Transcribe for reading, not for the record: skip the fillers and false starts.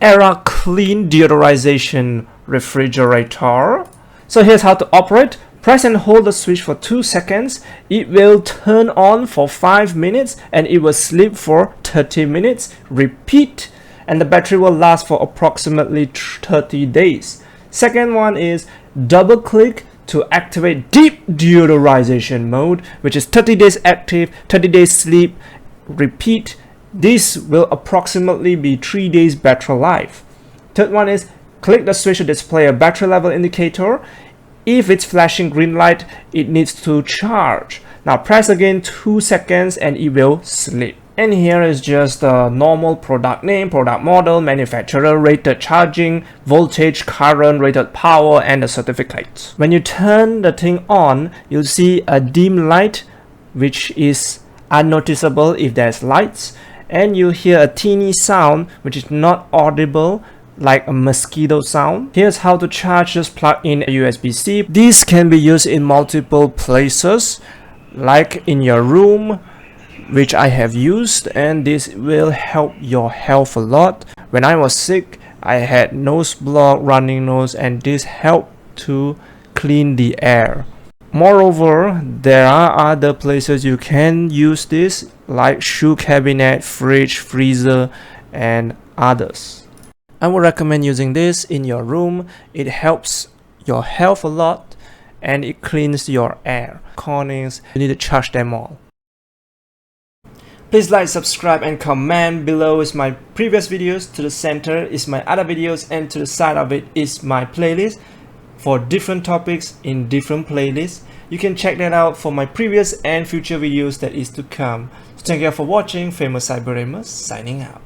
Eraclean deodorization refrigerator. So here's how to operate. Press and hold the switch for 2 seconds. It will turn on for 5 minutes and it will sleep for 30 minutes. Repeat, and the battery will last for approximately 30 days. Second one is double click to activate deep deodorization mode, which is 30 days active, 30 days sleep. Repeat. This will approximately be 3 days battery life. Third one is click the switch to display a battery level indicator. If it's flashing green light, it needs to charge. Now press again 2 seconds and it will sleep. And here is just the normal product name, product model, manufacturer, rated charging, voltage, current, rated power, and the certificate. When you turn the thing on, you'll see a dim light, which is unnoticeable if there's lights. And you hear a teeny sound which is not audible, like a mosquito sound. Here's how to charge. Just plug in a USB-C. This can be used in multiple places, like in your room, which I have used, and this will help your health a lot. When I was sick, I had nose block, running nose, and this helped to clean the air. Moreover, there are other places you can use this, like shoe cabinet, fridge, freezer, and others. I would recommend using this in your room. It helps your health a lot and it cleans your air. Corners, you need to charge them all. Please like, subscribe, and comment. Below is my previous videos, to the center is my other videos, and to the side of it is my playlist for different topics in different playlists. You can check that out for my previous and future videos that is to come. So thank you for watching. Famous Cyber Amos signing out.